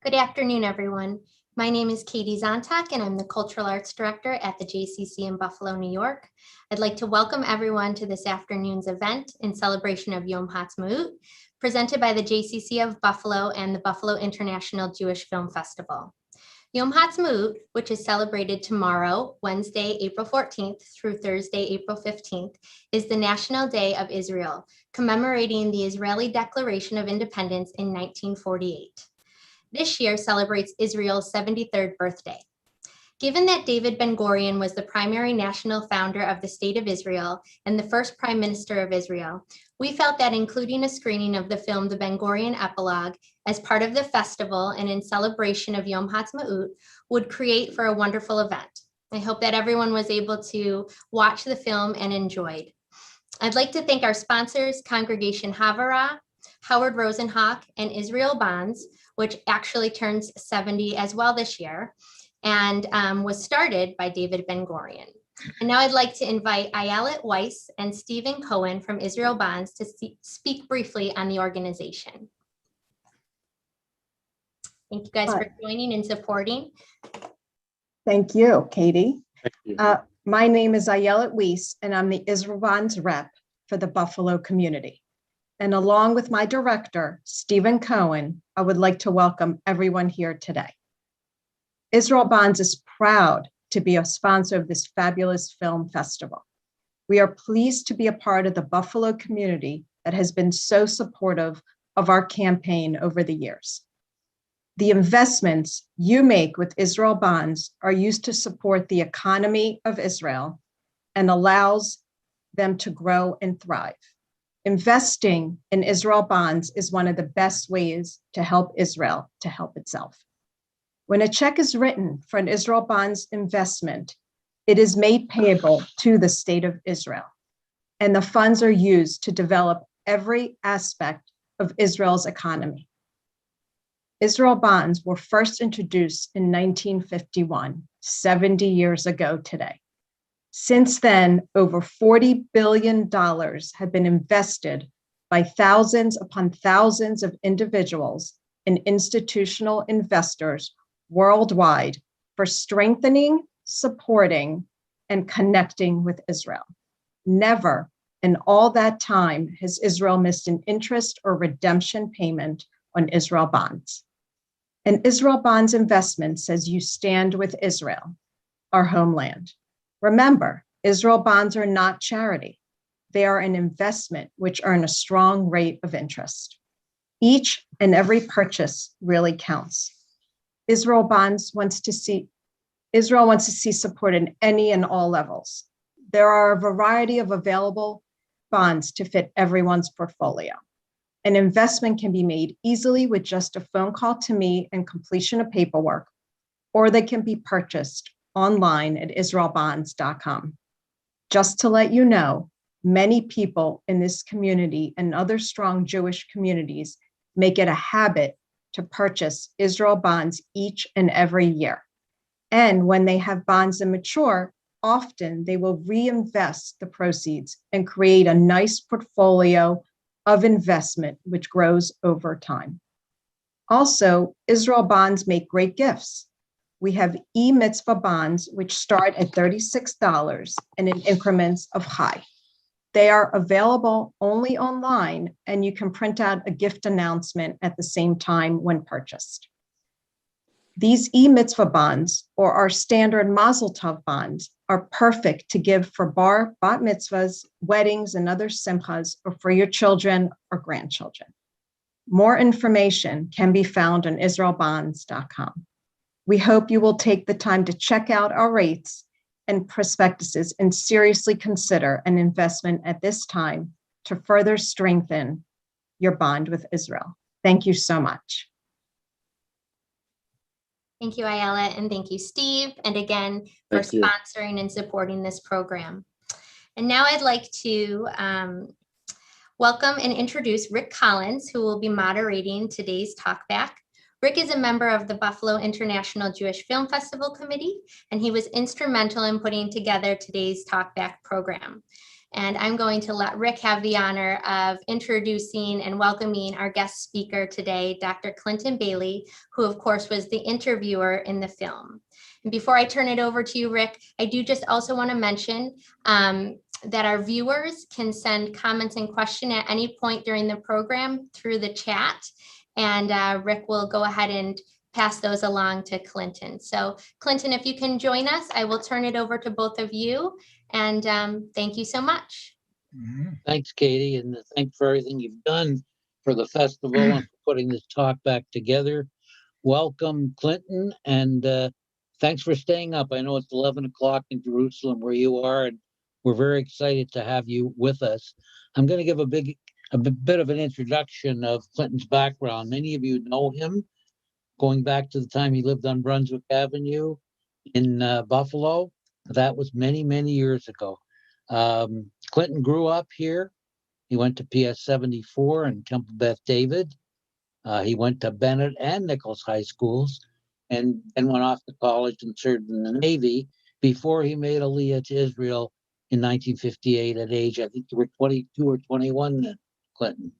Good afternoon, everyone. My name is Katie Zontak, and I'm the Cultural Arts Director at the JCC in Buffalo, New York. I'd like to welcome everyone to this afternoon's event in celebration of Yom Ha'atzmaut, presented by the JCC of Buffalo and the Buffalo International Jewish Film Festival. Yom Ha'atzmaut, which is celebrated tomorrow, Wednesday, April 14th through Thursday, April 15th, is the National Day of Israel, commemorating the Israeli Declaration of Independence in 1948. This year celebrates Israel's 73rd birthday. Given that David Ben-Gurion was the primary national founder of the State of Israel and the first Prime Minister of Israel, we felt that including a screening of the film The Ben-Gurion Epilogue as part of the festival and in celebration of Yom Ha'atzmaut would create for a wonderful event. I hope that everyone was able to watch the film and enjoyed. I'd like to thank our sponsors, Congregation Havara, Howard Rosenhawk, and Israel Bonds, which actually turns 70 as well this year, and was started by David Ben-Gurion. And now I'd like to invite Ayelet Weiss and Stephen Cohen from Israel Bonds to speak briefly on the organization. Thank you guys for joining and supporting. Thank you, Katie. Thank you. My name is Ayelet Weiss, and I'm the Israel Bonds rep for the Buffalo community. And along with my director, Stephen Cohen, I would like to welcome everyone here today. Israel Bonds is proud to be a sponsor of this fabulous film festival. We are pleased to be a part of the Buffalo community that has been so supportive of our campaign over the years. The investments you make with Israel Bonds are used to support the economy of Israel and allows them to grow and thrive. Investing in Israel Bonds is one of the best ways to help Israel to help itself. When a check is written for an Israel Bonds investment, it is made payable to the State of Israel, and the funds are used to develop every aspect of Israel's economy. Israel Bonds were first introduced in 1951, 70 years ago today. Since then, over $40 billion have been invested by thousands upon thousands of individuals and institutional investors worldwide for strengthening, supporting, and connecting with Israel. Never in all that time has Israel missed an interest or redemption payment on Israel Bonds. An Israel Bonds investment says you stand with Israel, our homeland. Remember, Israel Bonds are not charity. They are an investment which earn a strong rate of interest. Each and every purchase really counts. Israel wants to see support in any and all levels. There are a variety of available bonds to fit everyone's portfolio. An investment can be made easily with just a phone call to me and completion of paperwork, or they can be purchased online at israelbonds.com. Just to let you know, many people in this community and other strong Jewish communities make it a habit to purchase Israel Bonds each and every year. And when they have bonds that mature, often they will reinvest the proceeds and create a nice portfolio of investment which grows over time. Also, Israel Bonds make great gifts. We have e-mitzvah bonds, which start at $36 and in increments of high. They are available only online, and you can print out a gift announcement at the same time when purchased. These e-mitzvah bonds, or our standard Mazel Tov bonds, are perfect to give for bat mitzvahs, weddings, and other simchas, or for your children or grandchildren. More information can be found on israelbonds.com. We hope you will take the time to check out our rates and prospectuses and seriously consider an investment at this time to further strengthen your bond with Israel. Thank you so much. Thank you, Ayelet, and thank you, Steve, and again for sponsoring and supporting this program. And now I'd like to welcome and introduce Rick Collins, who will be moderating today's Talkback. Rick is a member of the Buffalo International Jewish Film Festival Committee, and he was instrumental in putting together today's Talkback program. And I'm going to let Rick have the honor of introducing and welcoming our guest speaker today, Dr. Clinton Bailey, who of course was the interviewer in the film. And before I turn it over to you, Rick, I do just also want to mention that our viewers can send comments and questions at any point during the program through the chat. And Rick will go ahead and pass those along to Clinton. So Clinton, if you can join us, I will turn it over to both of you. And thank you so much. Thanks, Katie, and thanks for everything you've done for the festival and for putting this talk back together. Welcome, Clinton, and thanks for staying up. I know it's 11 o'clock in Jerusalem where you are, and we're very excited to have you with us. I'm going to give a bit of an introduction of Clinton's background. Many of you know him, going back to the time he lived on Brunswick Avenue in Buffalo. That was many, many years ago. Clinton grew up here. He went to PS 74 and Temple Beth David. He went to Bennett and Nichols High Schools and went off to college and served in the Navy before he made aliyah to Israel in 1958 at age, I think you were 22 or 21 then, Clinton.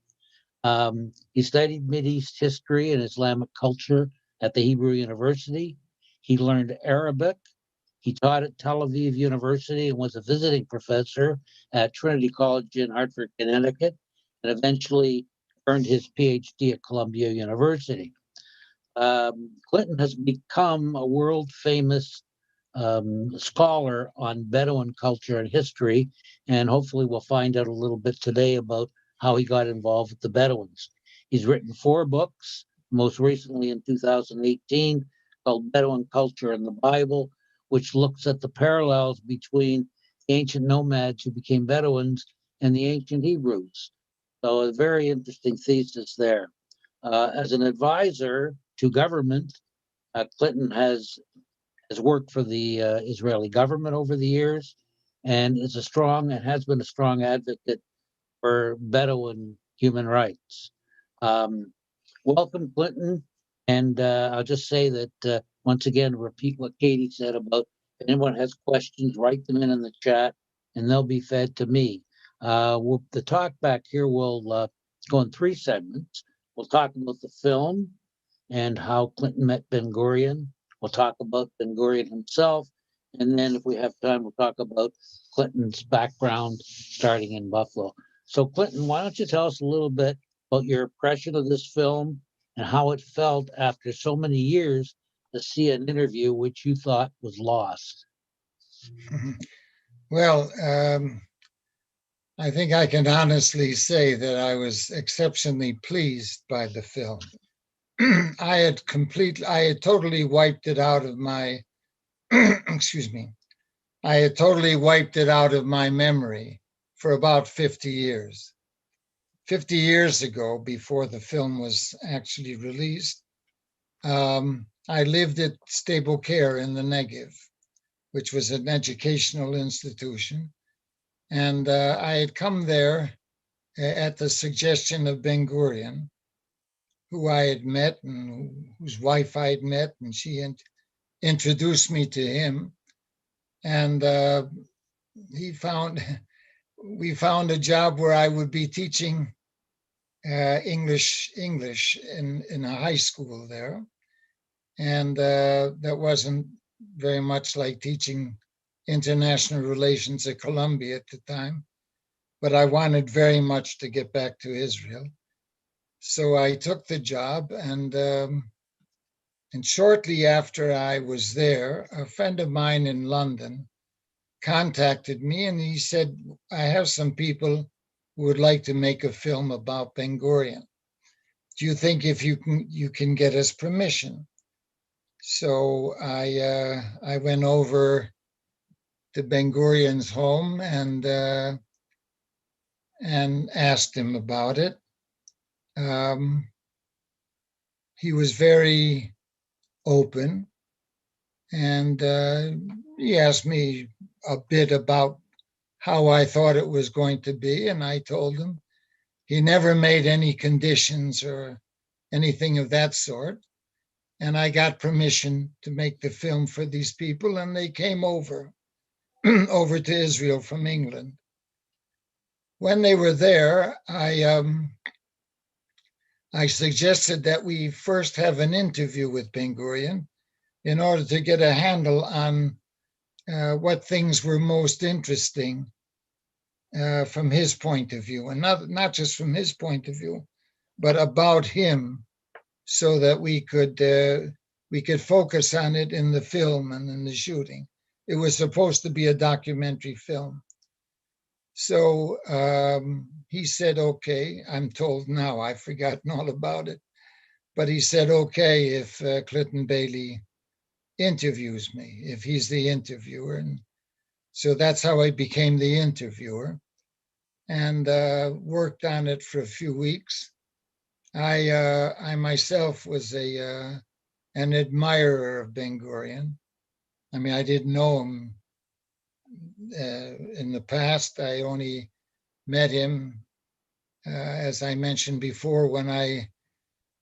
He studied Mideast history and Islamic culture at the Hebrew University. He learned Arabic. He taught at Tel Aviv University and was a visiting professor at Trinity College in Hartford, Connecticut, and eventually earned his PhD at Columbia University. Clinton has become a world-famous scholar on Bedouin culture and history, and hopefully we'll find out a little bit today about how he got involved with the Bedouins. He's written 4 books, most recently in 2018, called Bedouin Culture and the Bible, which looks at the parallels between the ancient nomads who became Bedouins and the ancient Hebrews. So a very interesting thesis there. As an advisor to government, Clinton has worked for the Israeli government over the years and has been a strong advocate for Bedouin human rights. Welcome, Clinton. And I'll just say that, once again, repeat what Katie said about if anyone has questions, write them in the chat, and they'll be fed to me. The talk back here will go in 3 segments. We'll talk about the film and how Clinton met Ben-Gurion. We'll talk about Ben-Gurion himself. And then if we have time, we'll talk about Clinton's background starting in Buffalo. So Clinton, why don't you tell us a little bit about your impression of this film and how it felt after so many years to see an interview which you thought was lost? Well, I think I can honestly say that I was exceptionally pleased by the film. I had totally wiped it out of my, excuse me, I had totally wiped it out of my memory for about 50 years. 50 years ago, before the film was actually released, I lived at Stable Care in the Negev, which was an educational institution. And I had come there at the suggestion of Ben-Gurion, who I had met and whose wife I had met, and she introduced me to him. And we found a job where I would be teaching English in a high school there. And that wasn't very much like teaching international relations at Columbia at the time, but I wanted very much to get back to Israel. So I took the job, and shortly after I was there, a friend of mine in London contacted me, and he said, I have some people who would like to make a film about Ben-Gurion. Do you think if you can get us permission? So I went over to Ben-Gurion's home and asked him about it. He was very open, and he asked me a bit about how I thought it was going to be, and I told him. He never made any conditions or anything of that sort. And I got permission to make the film for these people, and they came over to Israel from England. when they were there, I suggested that we first have an interview with Ben-Gurion in order to get a handle on what things were most interesting from his point of view, and not just from his point of view, but about him, so that we could focus on it in the film and in the shooting. It was supposed to be a documentary film. So he said, okay, I'm told now, I've forgotten all about it, but he said, okay, if Clinton Bailey interviews me, if he's the interviewer. And so that's how I became the interviewer, and worked on it for a few weeks. I myself was an admirer of Ben-Gurion. I mean, I didn't know him in the past. I only met him, as I mentioned before, when I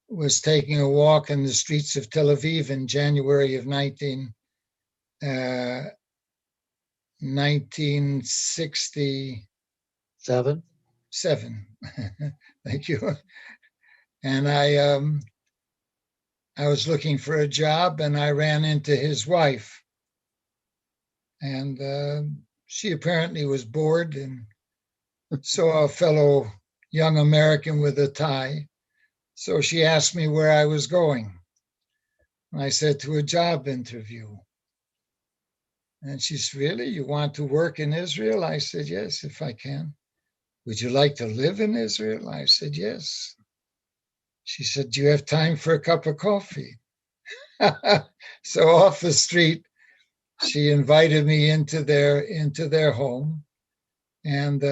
was taking a walk in the streets of Tel Aviv in January of 1967. Thank you. And I was looking for a job, and I ran into his wife. And she apparently was bored and saw a fellow young American with a tie. So she asked me where I was going. And I said, to a job interview. And she said, really? You want to work in Israel? I said, yes, if I can. Would you like to live in Israel? I said, yes. She said, do you have time for a cup of coffee? So off the street, she invited me into their home, and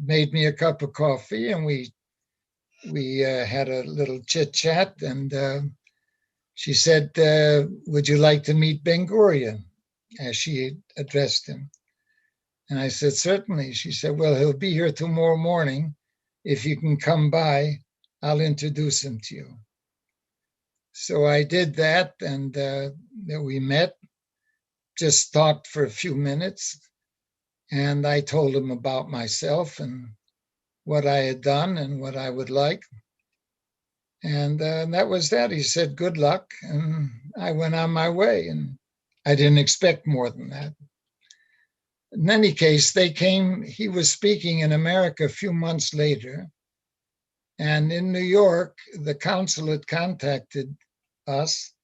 made me a cup of coffee, and we had a little chit chat, and she said, would you like to meet Ben-Gurion, as she addressed him? And I said, certainly. She said, well, he'll be here tomorrow morning. If you can come by, I'll introduce him to you. So I did that, and we met, just talked for a few minutes, and I told him about myself and what I had done and what I would like. And that was that. He said, good luck. And I went on my way, and I didn't expect more than that. In any case, they came, he was speaking in America a few months later. And in New York, the consulate contacted us,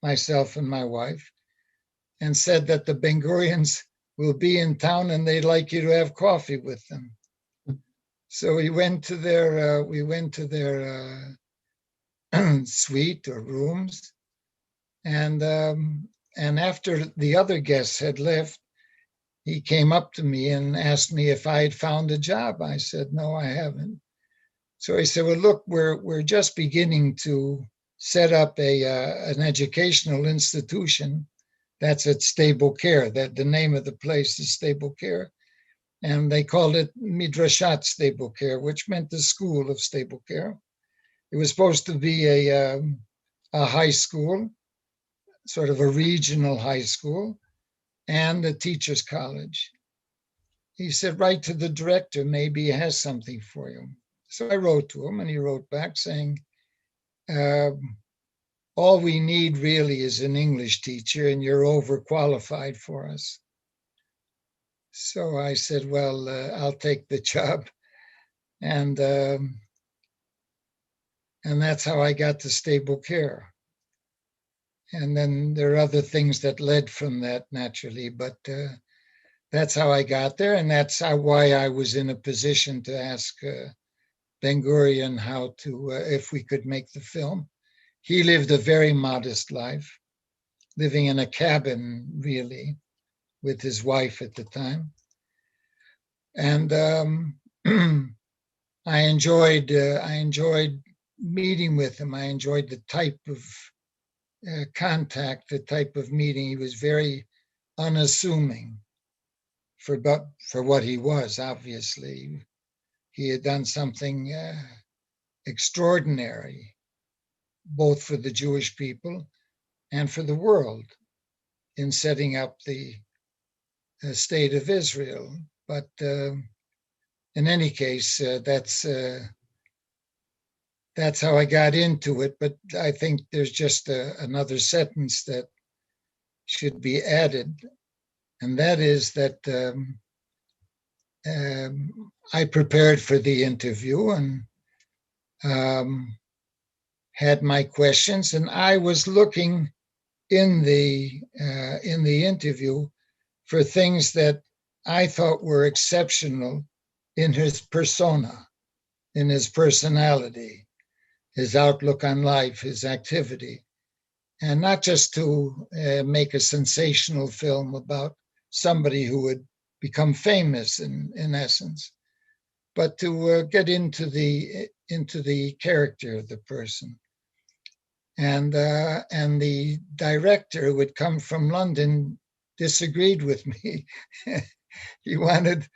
myself and my wife, and said that the Ben-Gurions will be in town and they'd like you to have coffee with them. So we went to their suite or rooms, and after the other guests had left, he came up to me and asked me if I had found a job. I said, no, I haven't. So he said, well, look, we're just beginning to set up an educational institution that's at Stable Care. That the name of the place is Stable Care. And they called it Midrashat Stable Care, which meant the school of Stable Care. It was supposed to be a high school, sort of a regional high school, and a teacher's college. He said, write to the director, maybe he has something for you. So I wrote to him, and he wrote back saying, all we need really is an English teacher, and you're overqualified for us. So I said, well, I'll take the job. And that's how I got to Stable Care. And then there are other things that led from that, naturally, but that's how I got there. And that's why I was in a position to ask Ben-Gurion how to, if we could make the film. He lived a very modest life, living in a cabin, really, with his wife at the time. And I enjoyed meeting with him. I enjoyed the type of contact, the type of meeting. He was very unassuming for what he was, obviously. He had done something extraordinary, both for the Jewish people and for the world, in setting up the state of Israel. But in any case, that's how I got into it. But I think there's just another sentence that should be added, and that is that I prepared for the interview and had my questions, and I was looking in the interview for things that I thought were exceptional in his persona, in his personality, his outlook on life, his activity, and not just to make a sensational film about somebody who would become famous in essence, but to get into the character of the person. And the director, who had come from London, disagreed with me. he wanted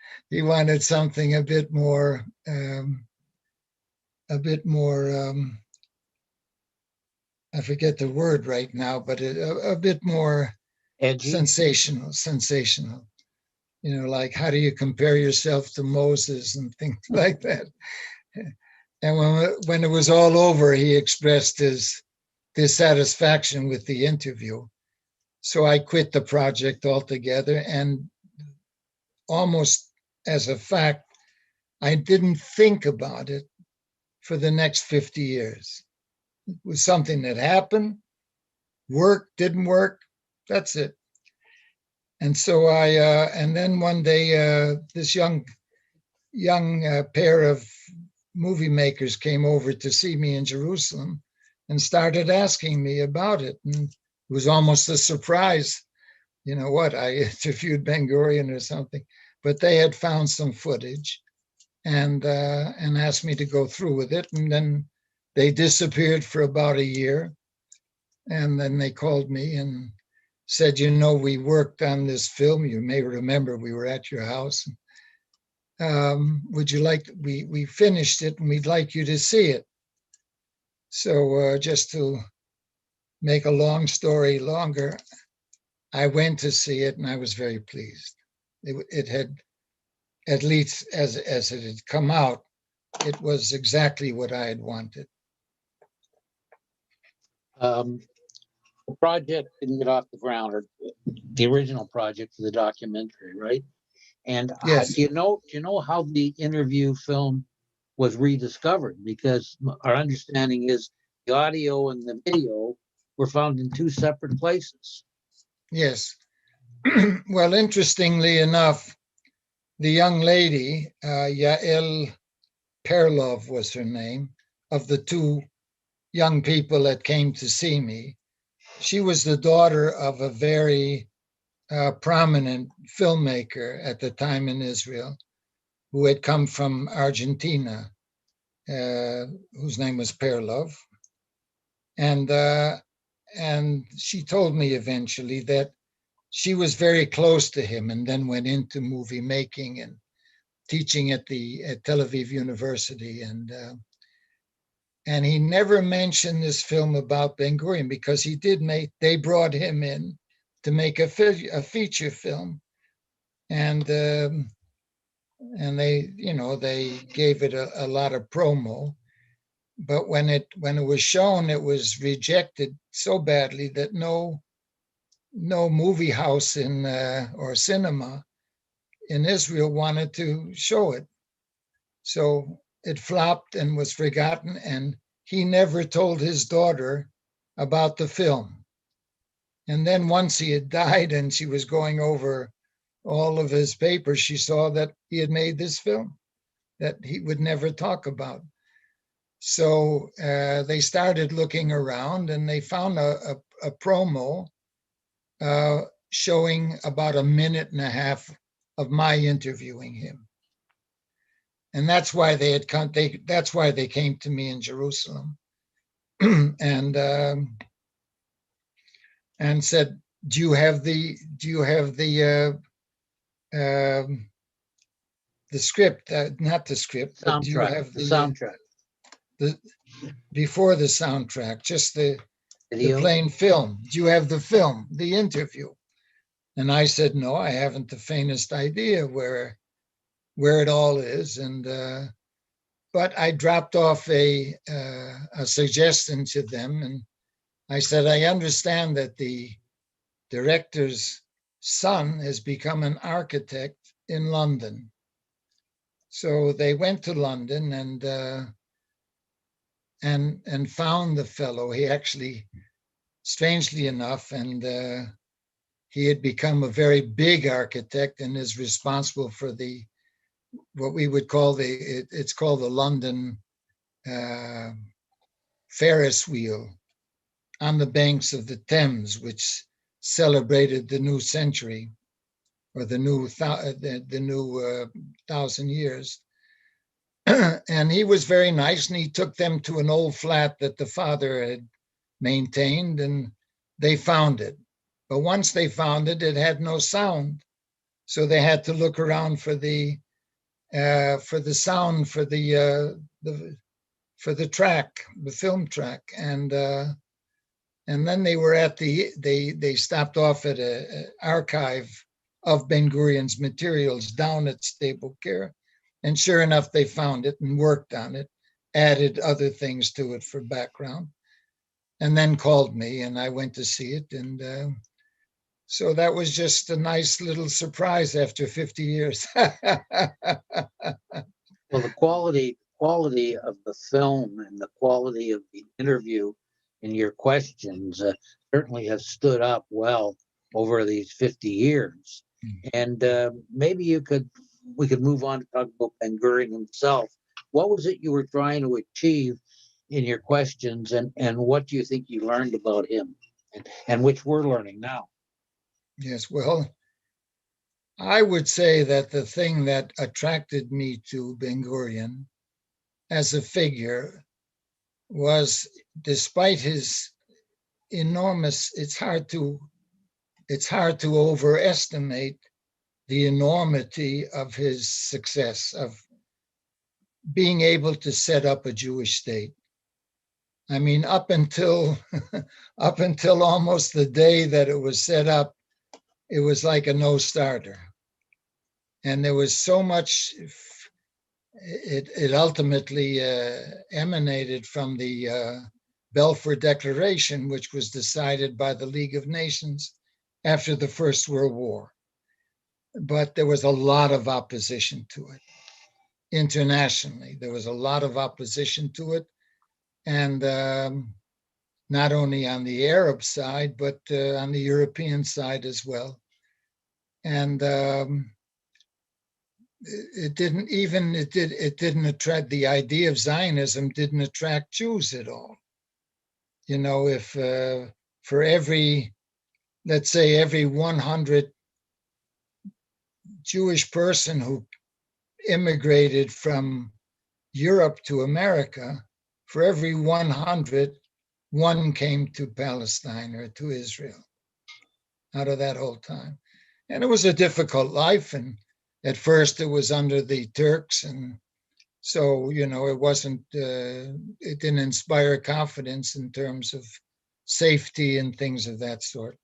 something a bit more I forget the word right now, but a bit more Edgy. sensational. You know, like, how do you compare yourself to Moses and things like that? And when it was all over, he expressed his dissatisfaction with the interview. So I quit the project altogether, and almost as a fact, I didn't think about it for the next 50 years. It was something that happened, worked, didn't work, that's it. And so and then one day, this young pair of movie makers came over to see me in Jerusalem and started asking me about it. And it was almost a surprise. You know what, I interviewed Ben-Gurion or something, but they had found some footage and asked me to go through with it. And then they disappeared for about a year. And then they called me and said, you know, we worked on this film. You may remember we were at your house. Would you like, we finished it and we'd like you to see it. So just to make a long story longer, I went to see it and I was very pleased. It had, at least as it had come out, it was exactly what I had wanted. The project didn't get off the ground, or the original project for the documentary, right? And Yes. do you know how the interview film was rediscovered? Because our understanding is the audio and the video were found in two separate places. Yes. Well, interestingly enough, the young lady, Yael Perlov was her name, of the two young people that came to see me. She was the daughter of a very prominent filmmaker at the time in Israel, who had come from Argentina, whose name was Perlov. And she told me eventually that she was very close to him and then went into movie making and teaching at Tel Aviv University. And he never mentioned this film about Ben-Gurion, because they brought him in to make a feature film. And they gave it a lot of promo. But when it was shown, it was rejected so badly that no movie house or cinema in Israel wanted to show it. So it flopped and was forgotten, and he never told his daughter about the film. And then once he had died and she was going over all of his papers, she saw that he had made this film that he would never talk about. So they started looking around and they found a promo showing about a minute and a half of my interviewing him. And that's why they had come. That's why they came to me in Jerusalem, and said, "Do you have the script? Not the script, but do you have the soundtrack? Before the soundtrack, just the Video? plain film. Do you have the film, the interview?" And I said, "No, I haven't the faintest idea where where it all is. And but I dropped off a suggestion to them, and I said, I understand that the director's son has become an architect in London. So they went to London and found the fellow. He actually, strangely enough, and he had become a very big architect and is responsible for what we would call it's called the London Ferris wheel on the banks of the Thames, which celebrated the new century, or the new 1,000 years. And he was very nice, and he took them to an old flat that the father had maintained, and they found it. But once they found it, it had no sound, so they had to look around for the sound for the track, the film track, and then they were at they stopped off at an archive of Ben-Gurion's materials down at Stable Care, and sure enough, they found it and worked on it, added other things to it for background, and then called me, and I went to see it, and so that was just a nice little surprise after 50 years. Well, the quality of the film and the quality of the interview and your questions certainly has stood up well over these 50 years. And maybe we could move on to talk about Ben-Gurion himself. What was it you were trying to achieve in your questions, and what do you think you learned about him, and which we're learning now? Yes, well, I would say that the thing that attracted me to Ben-Gurion as a figure was, despite his enormous, it's hard to overestimate the enormity of his success of being able to set up a Jewish state. I mean, up until almost the day that it was set up, it was like a no-starter. And there was so much, it ultimately emanated from the Balfour Declaration, which was decided by the League of Nations after the First World War. But there was a lot of opposition to it. Internationally, there was a lot of opposition to it. And not only on the Arab side, but on the European side as well. And it didn't attract, the idea of Zionism didn't attract Jews at all. You know, if for every 100 Jewish person who immigrated from Europe to America, for every 100, one came to Palestine or to Israel out of that whole time. And it was a difficult life. And at first it was under the Turks. And so, you know, it didn't inspire confidence in terms of safety and things of that sort.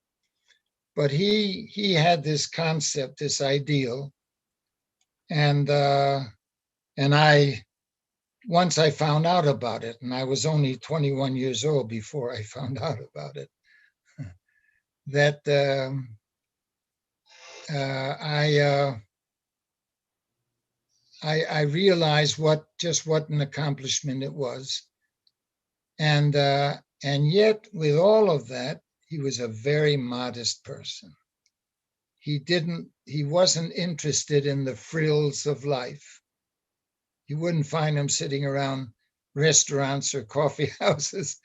But he had this concept, this ideal. And once I found out about it, and I was only 21 years old before I found out about it, that I realized what an accomplishment it was, and yet with all of that, he was a very modest person. He wasn't interested in the frills of life. You wouldn't find him sitting around restaurants or coffee houses.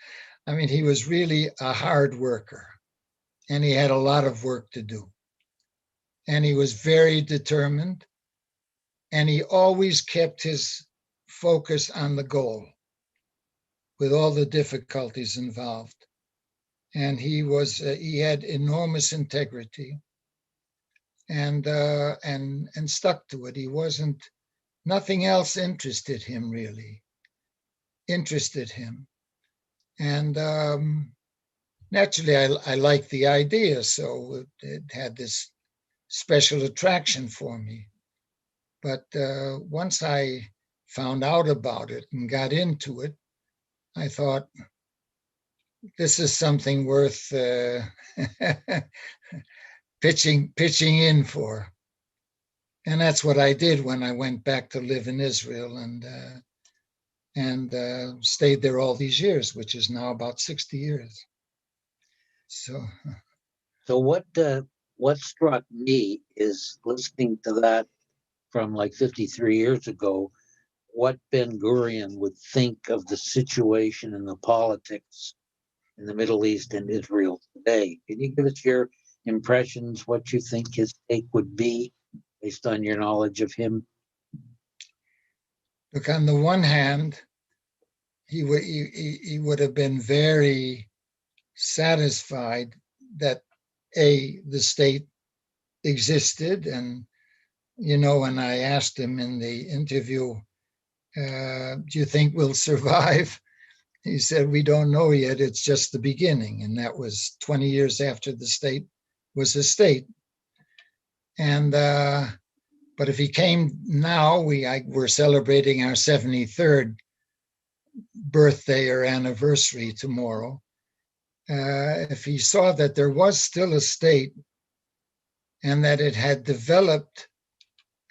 I mean, he was really a hard worker, and he had a lot of work to do. And he was very determined, and he always kept his focus on the goal with all the difficulties involved. And he had enormous integrity, and stuck to it. He wasn't, nothing else interested him. And naturally, I liked the idea, so it had this special attraction for me. But once I found out about it and got into it, I thought, this is something worth pitching in for. And that's what I did when I went back to live in Israel and stayed there all these years, which is now about 60 years. So what struck me is listening to that from like 53 years ago, what Ben-Gurion would think of the situation and the politics in the Middle East and Israel today. Can you give us your impressions, what you think his take would be based on your knowledge of him? look, on the one hand, he would have been very satisfied that the state existed. And, when I asked him in the interview, do you think we'll survive? He said, we don't know yet. It's just the beginning. And that was 20 years after the state was a state. And, but if he came now, we're celebrating our 73rd birthday or anniversary tomorrow. If he saw that there was still a state and that it had developed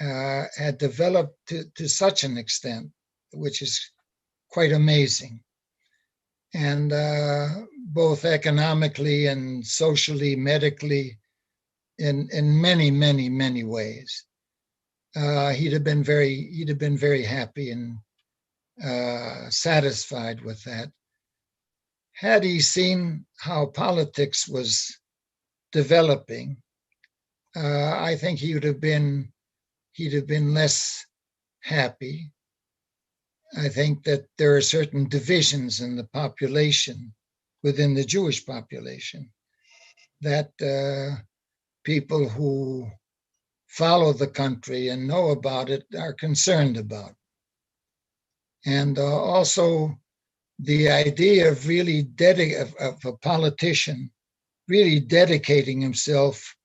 to such an extent, which is quite amazing, and both economically and socially, medically, in many, many, many ways, he'd have been very happy and satisfied with that. Had he seen how politics was developing, I think he'd have been less happy. I think that there are certain divisions in the population, within the Jewish population, that people who follow the country and know about it are concerned about. And also the idea of really of a politician really dedicating himself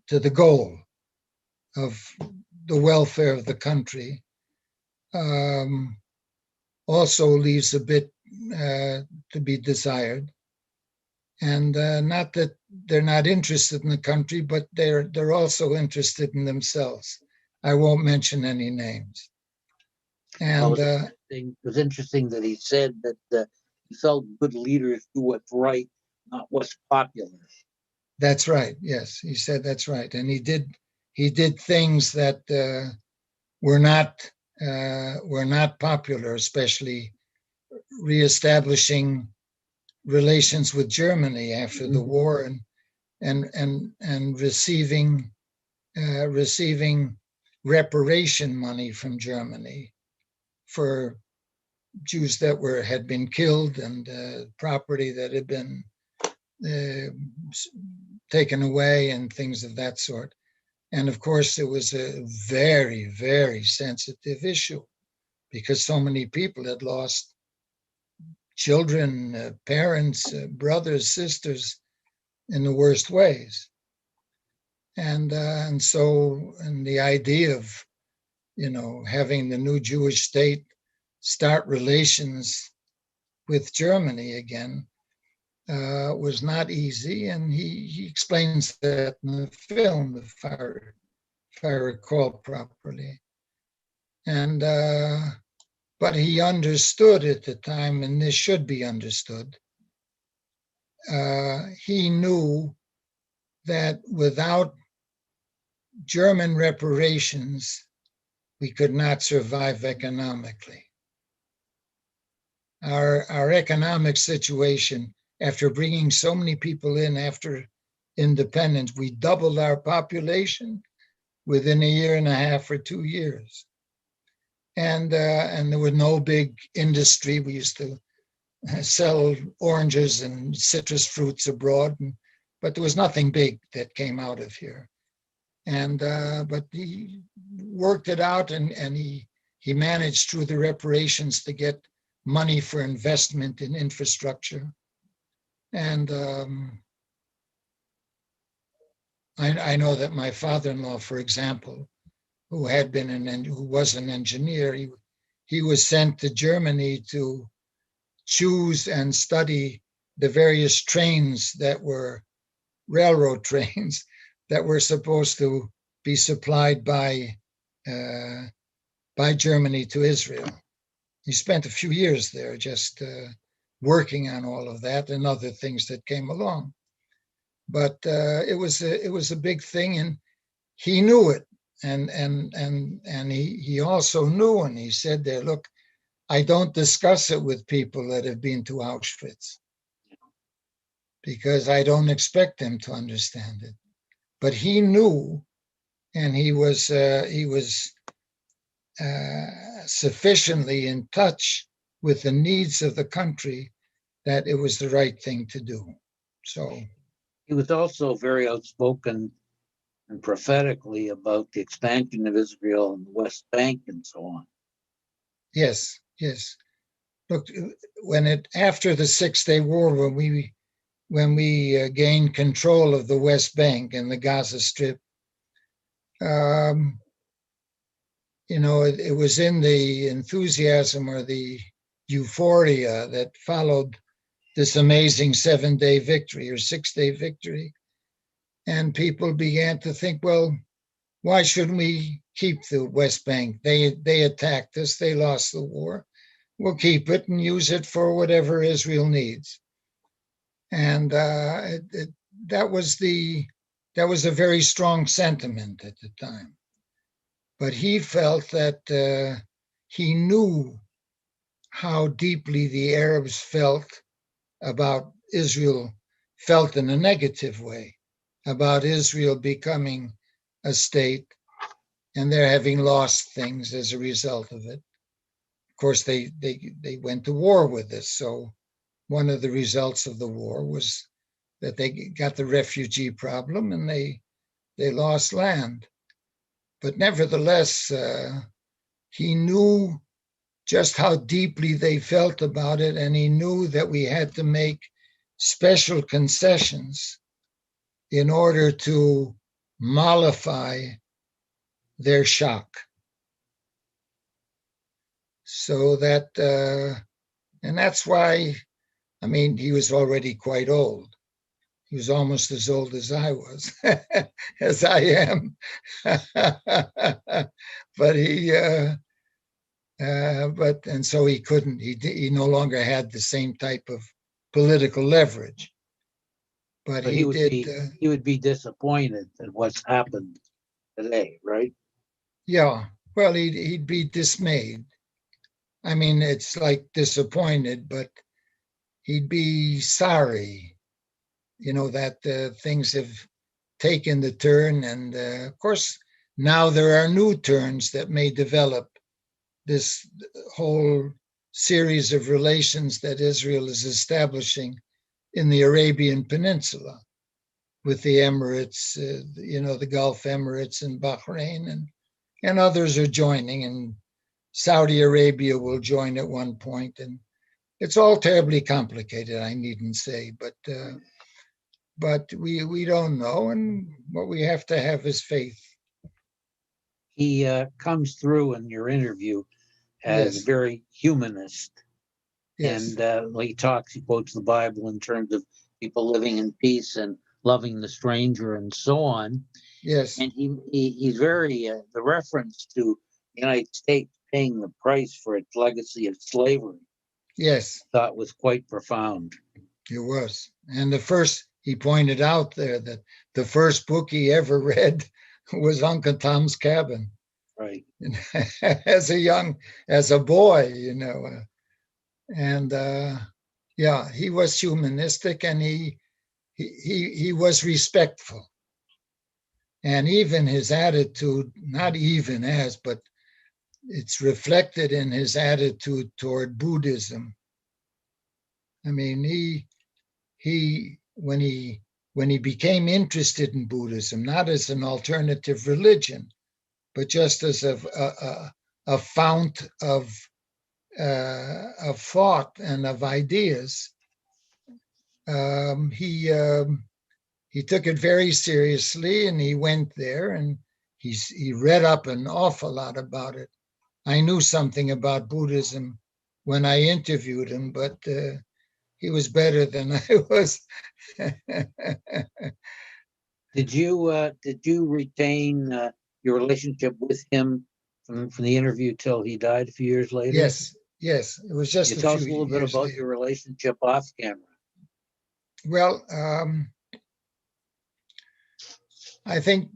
to the goal of the welfare of the country also leaves a bit to be desired. And not that they're not interested in the country, but they're also interested in themselves. I won't mention any names. And it was interesting that he said that he felt good leaders do what's right, not what's popular. That's right. Yes, he said that's right, and he did things that were not popular, especially reestablishing relations with Germany after the war, and receiving reparation money from Germany for Jews that had been killed and property that had been taken away and things of that sort. And of course, it was a very, very sensitive issue because so many people had lost children, parents, brothers, sisters in the worst ways. And the idea of, having the new Jewish state start relations with Germany again was not easy. And he explains that in the film, if I recall properly. And but he understood at the time, and this should be understood. He knew that without German reparations, we could not survive economically. Our economic situation, after bringing so many people in after independence, we doubled our population within a year and a half or 2 years. And there was no big industry. We used to sell oranges and citrus fruits abroad, but there was nothing big that came out of here. And but he worked it out, and he managed through the reparations to get money for investment in infrastructure. And I know that my father-in-law, for example, who was an engineer. He was sent to Germany to choose and study the various trains that were railroad trains that were supposed to be supplied by Germany to Israel. He spent a few years there just working on all of that and other things that came along. But it was a big thing, and he knew it, and he also knew, and he said there, look, I don't discuss it with people that have been to Auschwitz because I don't expect them to understand it. But he knew, and he was sufficiently in touch with the needs of the country that it was the right thing to do. So He was also very outspoken and prophetically about the expansion of Israel and the West Bank and so on. yes. Look, after the 6-Day War, when we gained control of the West Bank and the Gaza Strip, it was in the enthusiasm or the euphoria that followed this amazing 7-day victory or 6-day victory. And people began to think, well, why shouldn't we keep the West Bank? They attacked us, they lost the war. We'll keep it and use it for whatever Israel needs. And that was a very strong sentiment at the time. But he felt that he knew how deeply the Arabs felt about Israel, felt in a negative way about Israel becoming a state, and they're having lost things as a result of it. Of course, they went to war with us. So one of the results of the war was that they got the refugee problem and they lost land. But nevertheless, he knew just how deeply they felt about it, and he knew that we had to make special concessions in order to mollify their shock. So that, and that's why, he was already quite old. He was almost as old as I was, as I am. But and so he couldn't, he no longer had the same type of political leverage. But he would be disappointed at what's happened today, right? Yeah, well, he'd be dismayed. It's like disappointed, but he'd be sorry, that things have taken the turn. And of course, now there are new turns that may develop this whole series of relations that Israel is establishing in the Arabian Peninsula with the Emirates, the Gulf Emirates and Bahrain, and others are joining, and Saudi Arabia will join at one point. And it's all terribly complicated, I needn't say, but we don't know, and what we have to have is faith. He comes through in your interview as very humanist. Yes. And he quotes the Bible in terms of people living in peace and loving the stranger and so on. Yes. And he's very, the reference to the United States paying the price for its legacy of slavery. Yes. I thought was quite profound. It was. And he pointed out there that the first book he ever read was Uncle Tom's Cabin. Right. as a boy, and he was humanistic, and he was respectful. And even his attitude, but it's reflected in his attitude toward Buddhism. When he became interested in Buddhism, not as an alternative religion, but just as a fount of thought and of ideas, he took it very seriously, and he went there, and he read up an awful lot about it. I knew something about Buddhism when I interviewed him, but he was better than I was. Did you retain your relationship with him from the interview till he died a few years later? Yes, it was just Can you a tell us few a little bit years about later. your relationship off camera? Well, I think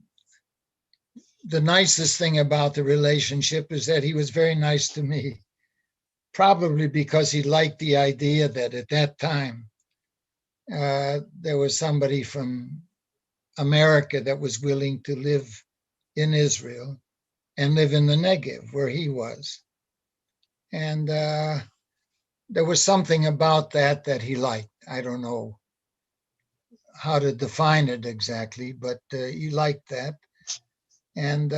the nicest thing about the relationship is that he was very nice to me, probably because he liked the idea that at that time there was somebody from America that was willing to live in Israel and live in the Negev where he was. And there was something about that he liked. I don't know how to define it exactly, but he liked that. And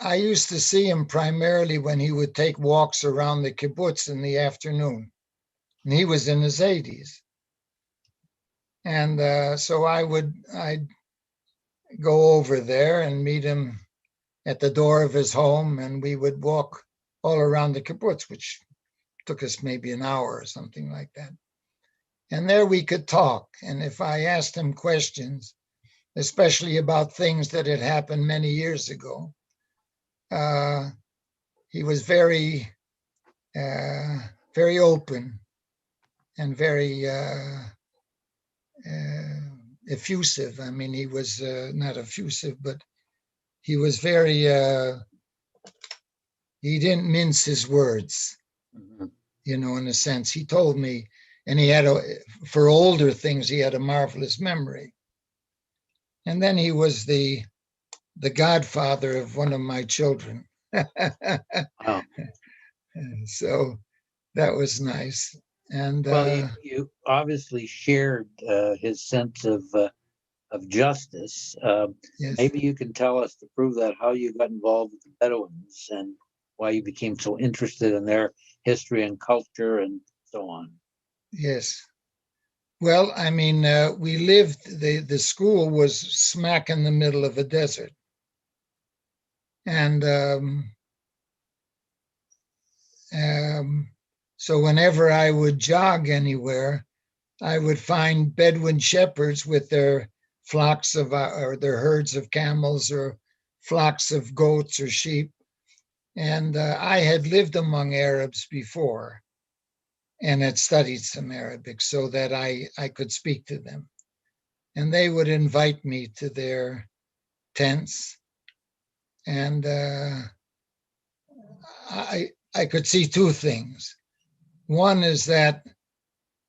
I used to see him primarily when he would take walks around the kibbutz in the afternoon. And he was in his 80s. And so I'd go over there and meet him at the door of his home, and we would walk all around the kibbutz, which took us maybe an hour or something like that. And there we could talk. And if I asked him questions, especially about things that had happened many years ago, he was very, very open and very effusive. I mean, he was not effusive, but he was very, he didn't mince his words, in a sense. He told me, and he had, for older things, he had a marvelous memory. And then he was the godfather of one of my children. Wow. So that was nice. And well, you obviously shared his sense of justice. yes. Maybe you can tell us, to prove that, how you got involved with the Bedouins and why you became so interested in their history and culture and so on. Yes. Well, I mean, we lived, the school was smack in the middle of a desert. And so whenever I would jog anywhere, I would find Bedouin shepherds with their flocks of, or their herds of camels or flocks of goats or sheep. And I had lived among Arabs before and had studied some Arabic so that I could speak to them. And they would invite me to their tents. And I could see two things. One is that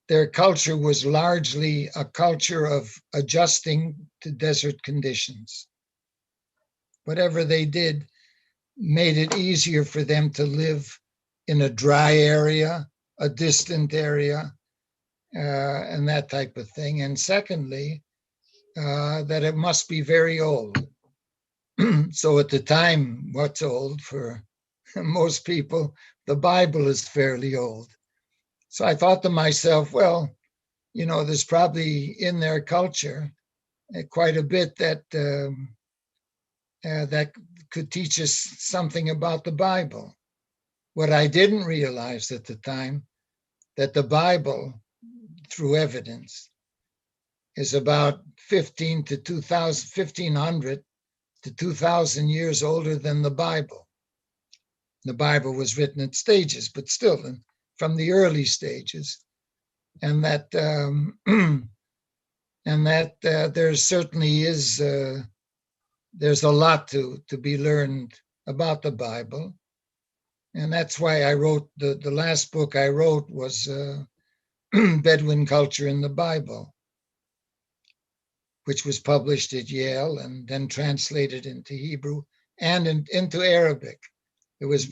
their culture was largely a culture of adjusting to desert conditions. Whatever they did made it easier for them to live in a dry area, a distant area, and that type of thing. And secondly, that it must be very old. So at the time, what's old for most people? The Bible is fairly old. So I thought to myself, well, there's probably in their culture quite a bit that that could teach us something about the Bible. What I didn't realize at the time, that the Bible, through evidence, is about 1500 to 2000 years older than the Bible. The Bible was written at stages, but still from the early stages. And that there certainly is, there's a lot to be learned about the Bible. And that's why I wrote, the last book I wrote was Bedouin Culture in the Bible, which was published at Yale and then translated into Hebrew and into Arabic. It was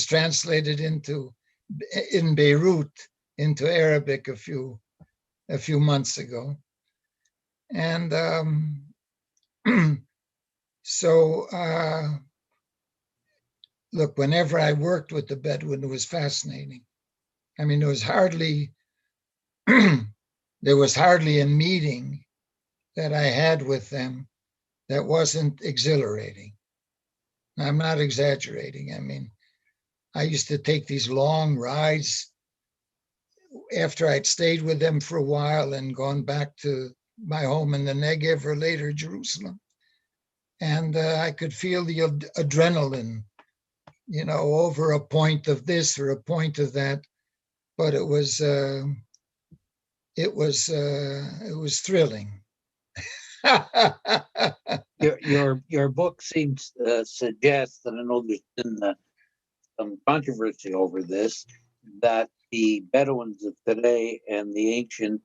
translated in Beirut into Arabic a few months ago. And so look, whenever I worked with the Bedouin, it was fascinating. I mean, there was hardly a meeting that I had with them that wasn't exhilarating. I'm not exaggerating. I mean, I used to take these long rides after I'd stayed with them for a while and gone back to my home in the Negev or later Jerusalem. And I could feel the adrenaline, over a point of this or a point of that. But it was thrilling. Your book seems to suggest, and I know there's been some controversy over this, that the Bedouins of today and the ancient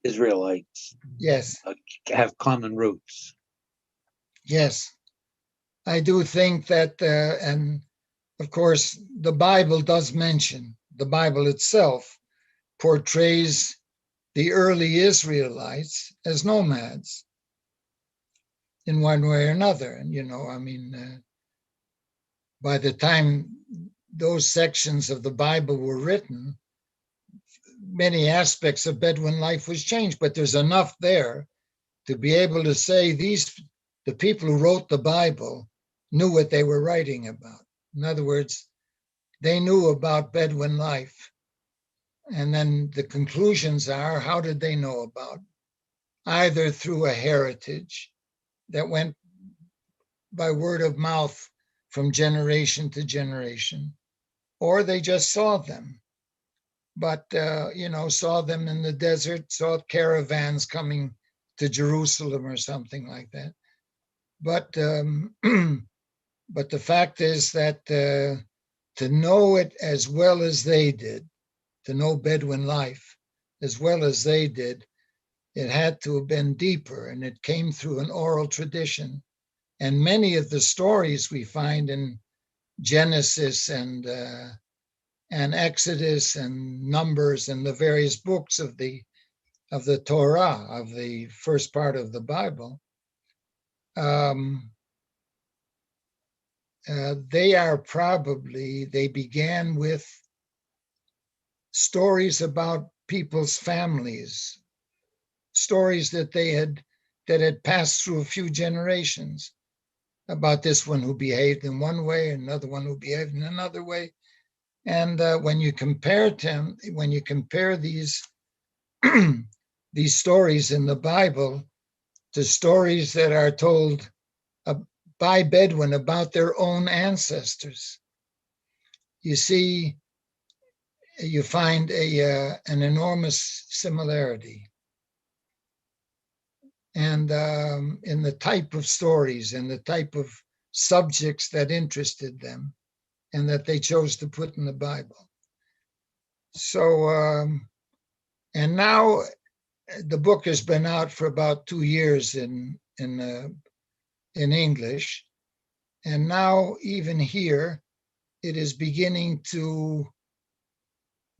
Israelites Yes, have common roots. yes. I do think that, and of course, the Bible itself portrays the early Israelites as nomads in one way or another. And, by the time those sections of the Bible were written, many aspects of Bedouin life was changed, but there's enough there to be able to say the people who wrote the Bible knew what they were writing about. In other words, they knew about Bedouin life. And then the conclusions are, how did they know about it? Either through a heritage that went by word of mouth from generation to generation, or they just saw them. But, saw them in the desert, saw caravans coming to Jerusalem or something like that. But but the fact is that to know it as well as they did, to know Bedouin life as well as they did, it had to have been deeper, and it came through an oral tradition. And many of the stories we find in Genesis and Exodus and Numbers and the various books of the Torah, of the first part of the Bible, they began with stories about people's families, stories that had passed through a few generations, about this one who behaved in one way, another one who behaved in another way. And when you compare these these stories in the Bible to stories that are told by Bedouin about their own ancestors, you find an enormous similarity. And in the type of stories and the type of subjects that interested them and that they chose to put in the Bible. So, and now the book has been out for about 2 years in English. And now even here, it is beginning to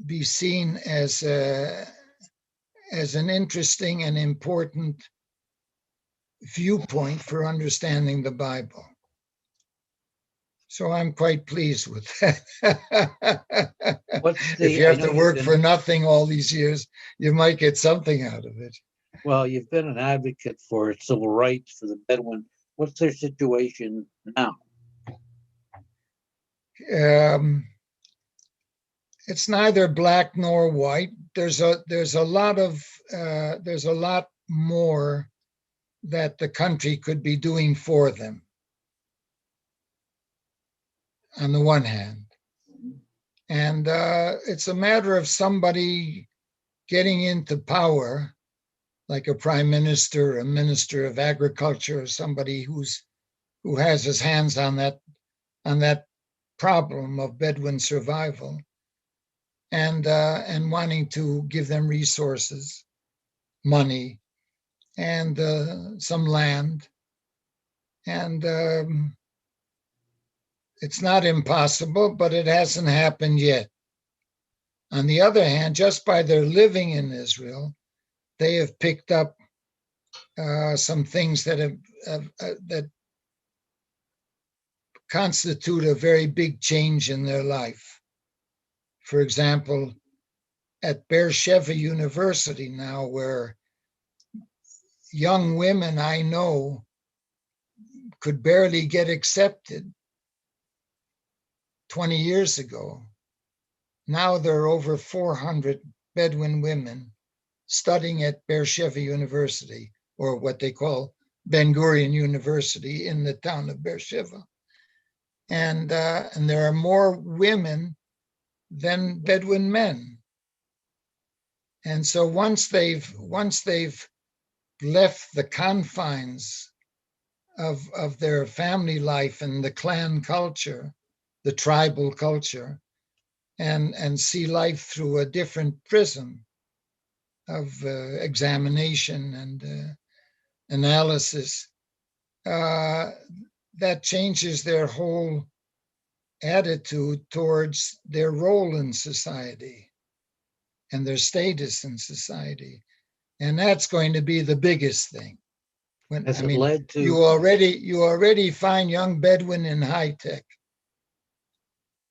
be seen as an interesting and important viewpoint for understanding the Bible. So I'm quite pleased with that. If you have to work for nothing all these years, you might get something out of it. Well, you've been an advocate for civil rights for the Bedouin. What's their situation now? It's neither black nor white. There's a lot more that the country could be doing for them, on the one hand. And it's a matter of somebody getting into power, like a prime minister, a minister of agriculture, or somebody who has his hands on that problem of Bedouin survival, and wanting to give them resources, money, and some land. And it's not impossible, but it hasn't happened yet. On the other hand, just by their living in Israel, they have picked up some things that constitute a very big change in their life. For example, at Beersheba University now, where young women I know could barely get accepted 20 years ago. Now there are over 400 Bedouin women studying at Beersheba University, or what they call Ben-Gurion University in the town of Beersheba. And there are more women than Bedouin men. And so once they've left the confines of their family life and the clan culture, the tribal culture, and see life through a different prism of examination and analysis, that changes their whole attitude towards their role in society and their status in society. And that's going to be the biggest thing. Has it led to? You already find young Bedouin in high tech.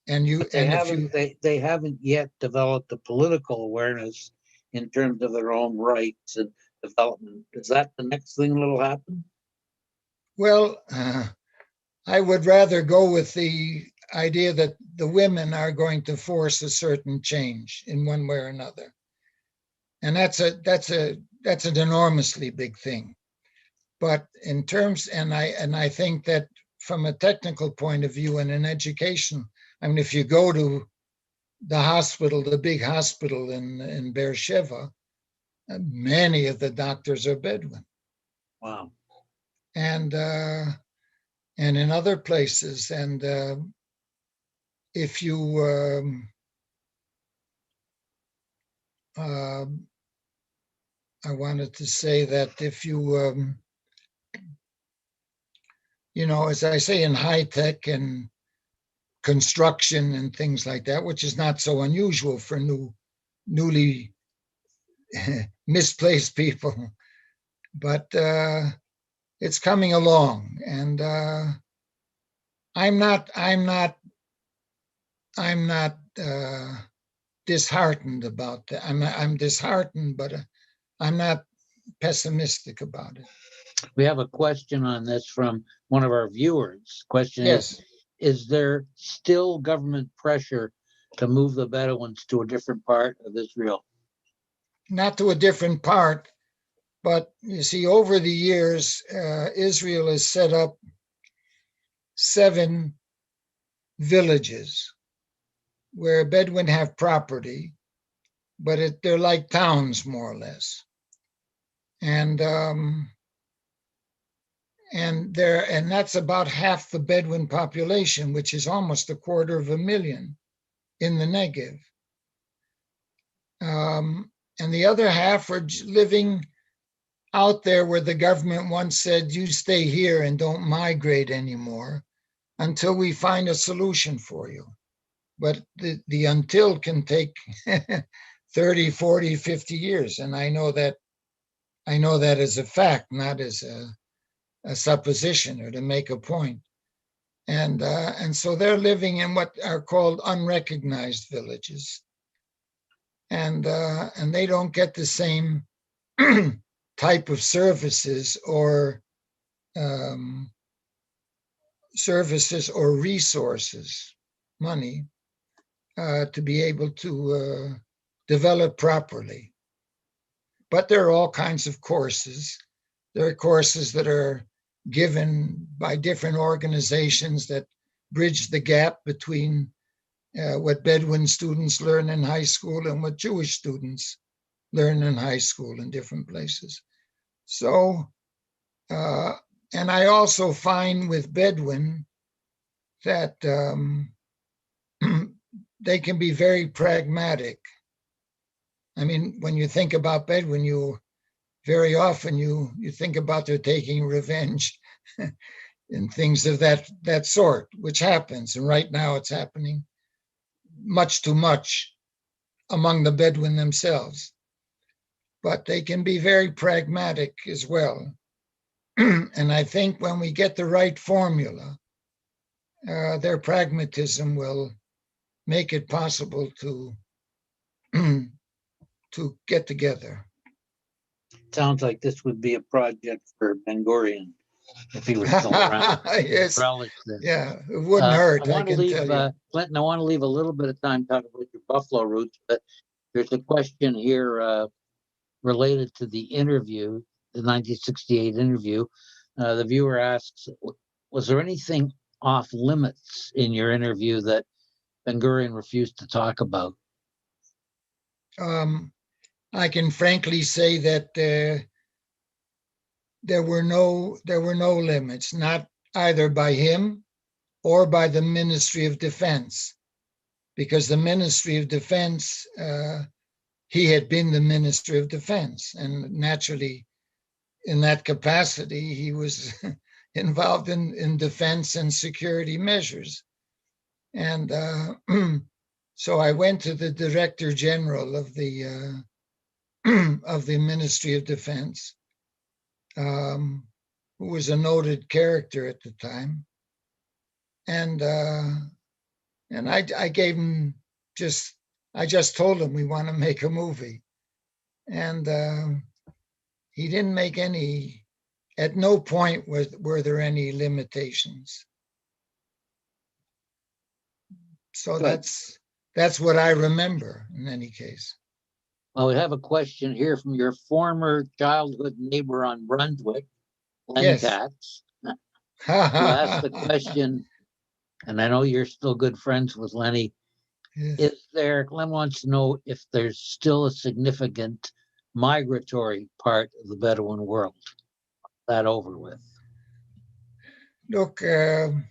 And they haven't yet developed the political awareness in terms of their own rights and development. Is that the next thing that'll happen? Well, I would rather go with the idea that the women are going to force a certain change in one way or another. And that's an enormously big thing. But in terms, and I think that from a technical point of view and in education, I mean, if you go to the hospital, the big hospital in Beersheba, many of the doctors are Bedouin. Wow. And in other places. And if you, I wanted to say that if you, as I say, in high tech and construction and things like that, which is not so unusual for newly misplaced people, but it's coming along, and I'm not disheartened about that. I'm disheartened, but I'm not pessimistic about it. We have a question on this from one of our viewers. Question Yes. Is there still government pressure to move the Bedouins to a different part of Israel? Not to a different part, but you see, over the years, Israel has set up 7 villages where Bedouin have property, but they're like towns, more or less. And that's about half the Bedouin population, which is almost 250,000 in the Negev. And the other half are living out there where the government once said, you stay here and don't migrate anymore until we find a solution for you. But the until can take 30, 40, 50 years. And I know that as a fact, not as a supposition or to make a point. And so they're living in what are called unrecognized villages. And they don't get the same type of services or resources, money, to be able to develop properly. But there are all kinds of courses. There are courses that are given by different organizations that bridge the gap between what Bedouin students learn in high school and what Jewish students learn in high school in different places. So, and I also find with Bedouin that they can be very pragmatic. I mean, when you think about Bedouin, very often you think about their taking revenge and things of that sort, which happens. And right now it's happening much too much among the Bedouin themselves. But they can be very pragmatic as well. And I think when we get the right formula, their pragmatism will make it possible to get together. sounds like this would be a project for Ben-Gurion if he was still around. Yes, Relish this. yeah, it wouldn't hurt, I can tell you. Clinton, I want to leave a little bit of time talking about your Buffalo roots, but there's a question here related to the interview, the 1968 interview. The viewer asks, was there anything off limits in your interview that Ben-Gurion refused to talk about? I can frankly say that there were no limits, not either by him or by the Ministry of Defense, because the Ministry of Defense, he had been the Ministry of Defense, and naturally, in that capacity, he was involved in defense and security measures. And so I went to the Director General of the Ministry of Defense, who was a noted character at the time, and I gave him I just told him we want to make a movie, and he didn't make any. At no point were there any limitations. So Good. that's what I remember in any case. Well, we have a question here from your former childhood neighbor on Brunswick, Len Yes. Katz, who asked the question, and I know you're still good friends with Lenny. Yes. Len wants to know if there's still a significant migratory part of the Bedouin world. That over with. Look, in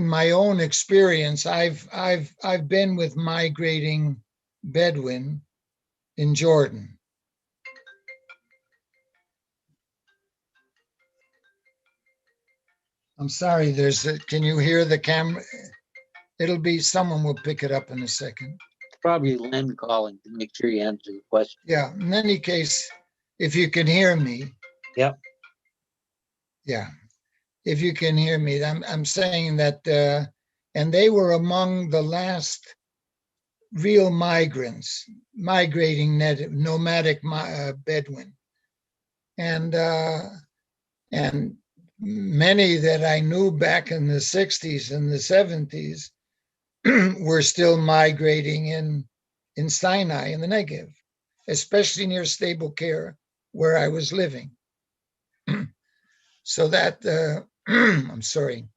my own experience, I've been with migrating Bedouin in Jordan. I'm sorry, can you hear the camera? Someone will pick it up in a second. Probably Len calling to make sure you answer the question. Yeah, in any case, if you can hear me. Yep. Yeah, if you can hear me, I'm saying that, and they were among the last real migrating nomadic Bedouin, and many that I knew back in the 60s and the 70s were still migrating in Sinai, in the Negev, especially near Stable Care, where I was living. So that, I'm sorry,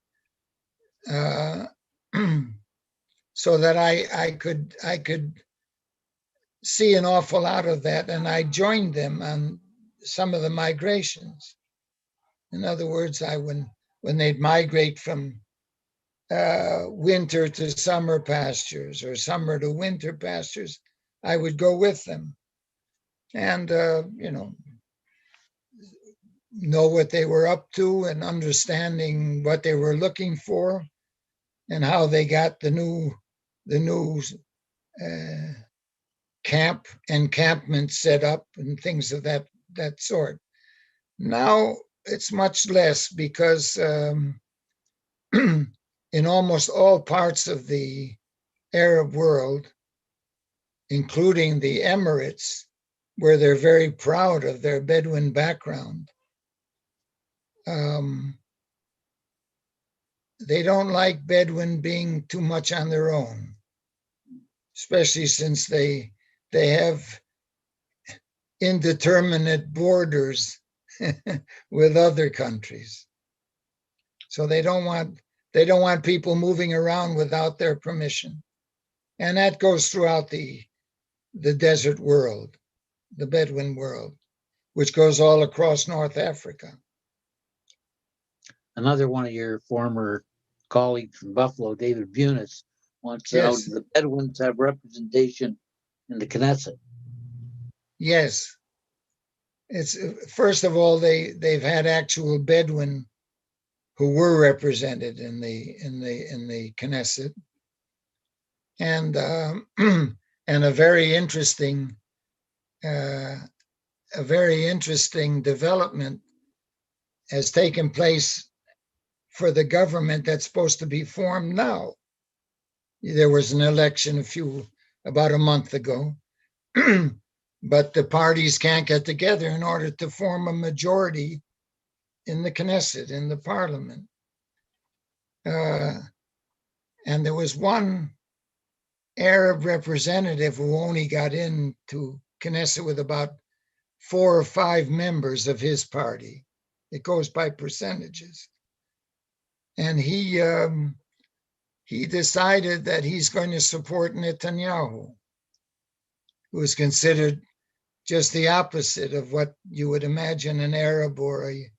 so that I could see an awful lot of that, and I joined them on some of the migrations. In other words, when they'd migrate from winter to summer pastures or summer to winter pastures, I would go with them, and know what they were up to and understanding what they were looking for and how they got the new encampment set up and things of that sort. Now it's much less because in almost all parts of the Arab world, including the Emirates, where they're very proud of their Bedouin background, they don't like Bedouin being too much on their own, especially since they have indeterminate borders with other countries. So they don't want people moving around without their permission. And that goes throughout the desert world, the Bedouin world, which goes all across North Africa. Another one of your former colleagues from Buffalo, David Bunis, wants to know, do the Bedouins have representation in the Knesset? Yes. It's first of all, they've had actual Bedouin who were represented in the Knesset, and and a very interesting development has taken place for the government that's supposed to be formed now. There was an election about a month ago, but the parties can't get together in order to form a majority in the Knesset, in the parliament. And there was one Arab representative who only got into Knesset with about 4 or 5 members of his party. It goes by percentages. And he decided that he's going to support Netanyahu, who is considered just the opposite of what you would imagine an Arab or a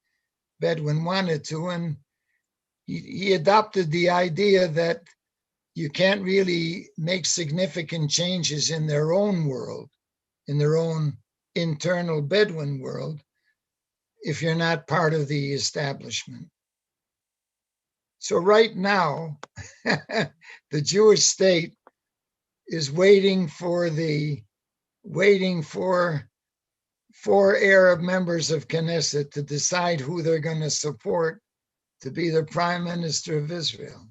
Bedouin wanted to. And he adopted the idea that you can't really make significant changes in their own world, in their own internal Bedouin world, if you're not part of the establishment. So right now, the Jewish state is waiting for 4 Arab members of Knesset to decide who they're going to support to be the prime minister of Israel.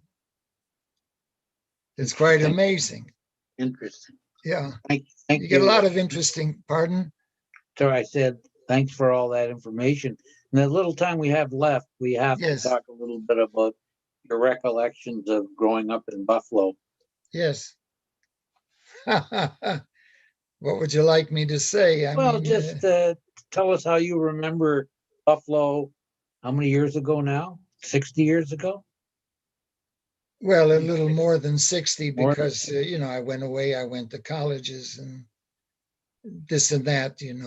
It's quite amazing. Interesting. Yeah. Thank You get a lot of interesting, pardon? So I said, thanks for all that information. In the little time we have left, we have Yes. to talk a little bit about your recollections of growing up in Buffalo. Yes. What would you like me to say? Just tell us how you remember Buffalo. How many years ago now? 60 years ago? Well, a little more than 60 More than because, I went away, I went to colleges and this and that, and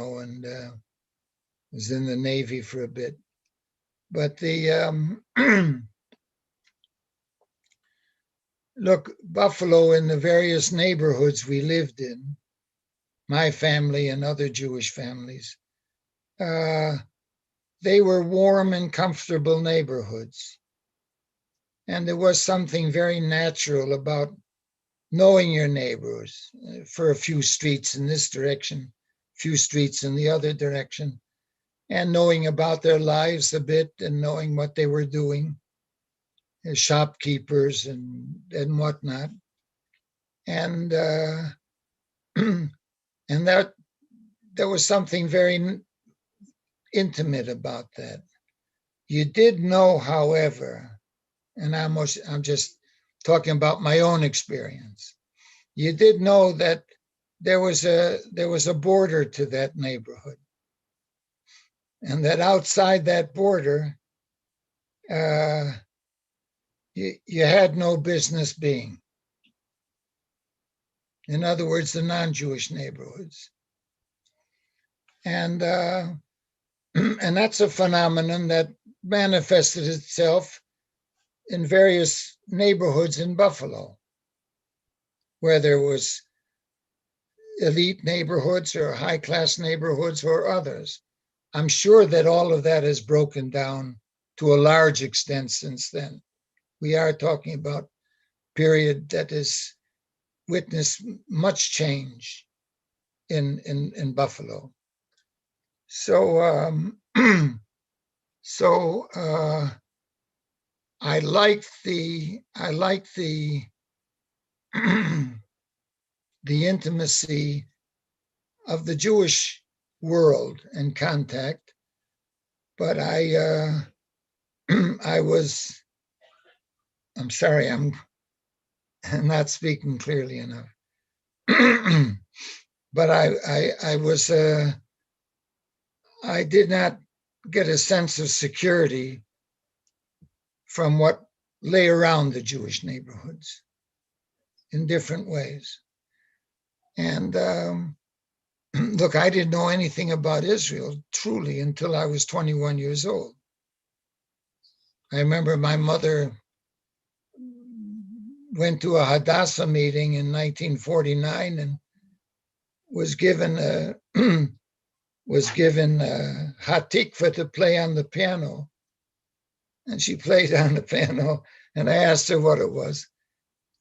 was in the Navy for a bit. But look, Buffalo in the various neighborhoods we lived in, my family and other Jewish families, they were warm and comfortable neighborhoods. And there was something very natural about knowing your neighbors for a few streets in this direction, few streets in the other direction, and knowing about their lives a bit and knowing what they were doing as shopkeepers and whatnot. And and that there was something very intimate about that. You did know, however, and I'm just talking about my own experience. You did know that there was a border to that neighborhood, and that outside that border, you had no business being. In other words, the non-Jewish neighborhoods, and that's a phenomenon that manifested itself in various neighborhoods in Buffalo, where there was elite neighborhoods or high-class neighborhoods or others. I'm sure that all of that has broken down to a large extent since then. We are talking about a period that has witnessed much change in Buffalo. So I like the the intimacy of the Jewish world and contact, but I'm sorry, I'm not speaking clearly enough. But I did not get a sense of security from what lay around the Jewish neighborhoods in different ways. And look, I didn't know anything about Israel truly until I was 21 years old. I remember my mother went to a Hadassah meeting in 1949 and was given a hatikva to play on the piano. And she played on the piano, and I asked her what it was.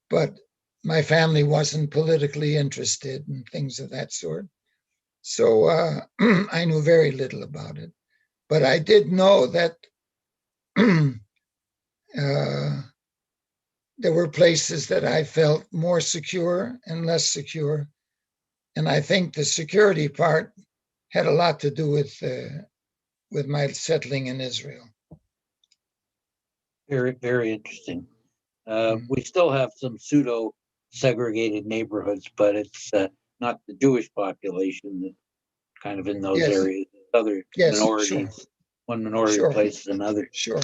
But my family wasn't politically interested in things of that sort. So I knew very little about it. But I did know that there were places that I felt more secure and less secure. And I think the security part had a lot to do with my settling in Israel. Very, very interesting. We still have some pseudo segregated neighborhoods, but it's not the Jewish population that kind of in those Yes. areas. Other Yes, minorities, sure. one minority Sure. places another. Sure.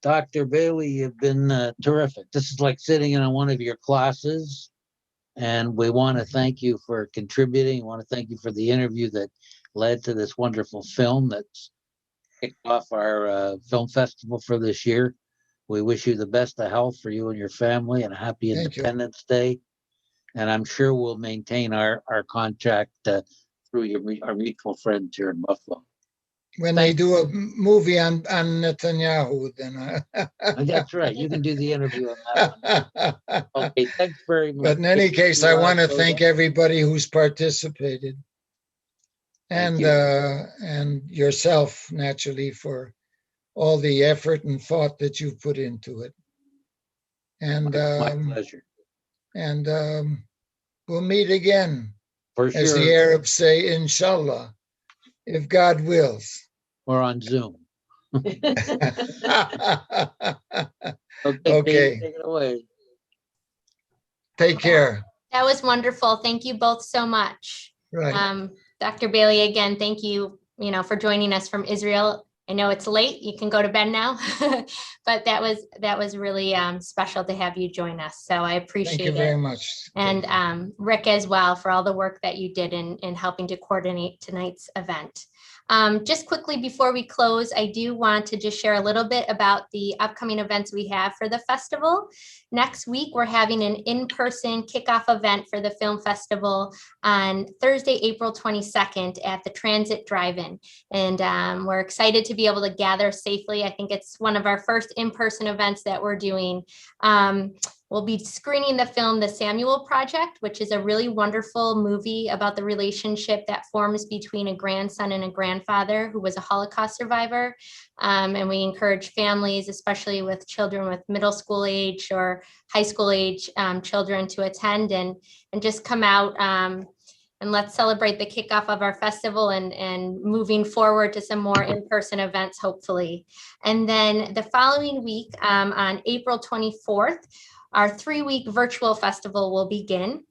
Dr. Bailey, you've been terrific. This is like sitting in on one of your classes, and we want to thank you for contributing. We want to thank you for the interview that led to this wonderful film that's kicked off our film festival for this year. We wish you the best of health for you and your family, and a happy Thank you. Independence Day. And I'm sure we'll maintain our contact through our mutual friends here in Buffalo. When they do a movie on Netanyahu, then That's right. You can do the interview on that one. Okay, thanks very much. But in any case, I want to thank you. everybody who's participated, Thank and yourself naturally for all the effort and thought that you've put into it. And My pleasure. And we'll meet again, For as sure. the Arabs say, inshallah, if God wills. We're on Zoom. Okay. Katie, take it away. Take care. That was wonderful. Thank you both so much. Right. Dr. Bailey, again, thank you, for joining us from Israel. I know it's late, you can go to bed now, but that was really special to have you join us. So I appreciate it. Thank you very much. And Rick as well for all the work that you did in helping to coordinate tonight's event. Just quickly before we close, I do want to just share a little bit about the upcoming events we have for the festival. Next week, we're having an in-person kickoff event for the film festival on Thursday, April 22nd at the Transit Drive-In. And we're excited to be able to gather safely. I think it's one of our first in-person events that we're doing. We'll be screening the film, The Samuel Project, which is a really wonderful movie about the relationship that forms between a grandson and a grandfather who was a Holocaust survivor. And we encourage families, especially with children with middle school age or high school age children, to attend and just come out and let's celebrate the kickoff of our festival and moving forward to some more in-person events, hopefully. And then the following week on April 24th, our 3-week virtual festival will begin.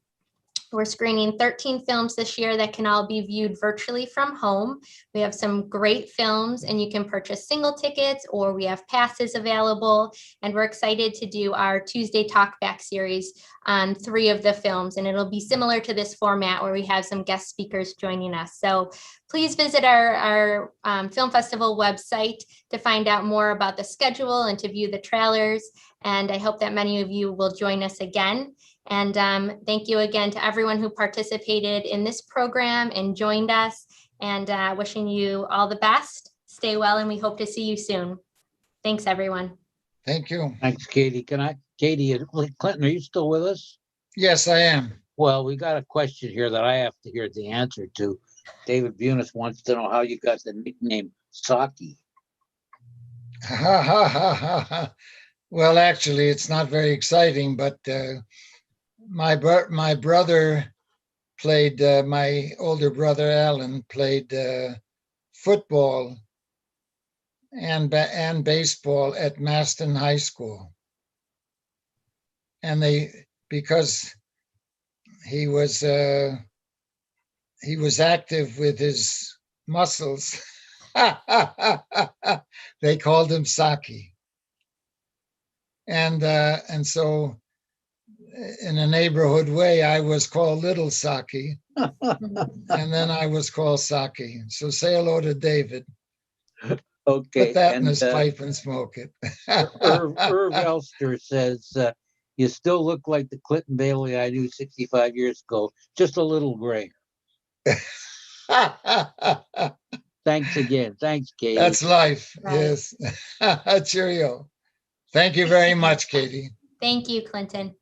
We're screening 13 films this year that can all be viewed virtually from home. We have some great films and you can purchase single tickets or we have passes available. And we're excited to do our Tuesday Talkback series on 3 of the films. And it'll be similar to this format where we have some guest speakers joining us. So please visit our film festival website to find out more about the schedule and to view the trailers. And I hope that many of you will join us again. And thank you again to everyone who participated in this program and joined us, and wishing you all the best. Stay well, and we hope to see you soon. Thanks, everyone. Thank you. Thanks, Katie. Katie, Clinton, are you still with us? Yes, I am. Well, we got a question here that I have to hear the answer to. David Bunis wants to know how you got the nickname Saki. Ha ha ha ha ha. Well, actually, it's not very exciting, but my brother played, my older brother Alan played football and baseball at Maston High School. And because he was active with his muscles, they called him Saki. And so in a neighborhood way, I was called Little Saki, and then I was called Saki. So say hello to David. Okay. Put that in his pipe and smoke it. Irv Elster says, you still look like the Clinton Bailey I knew 65 years ago, just a little gray. Thanks again. Thanks, Katie. That's life. Right. Yes. Cheerio. Thank you very much, Katie. Thank you, Clinton.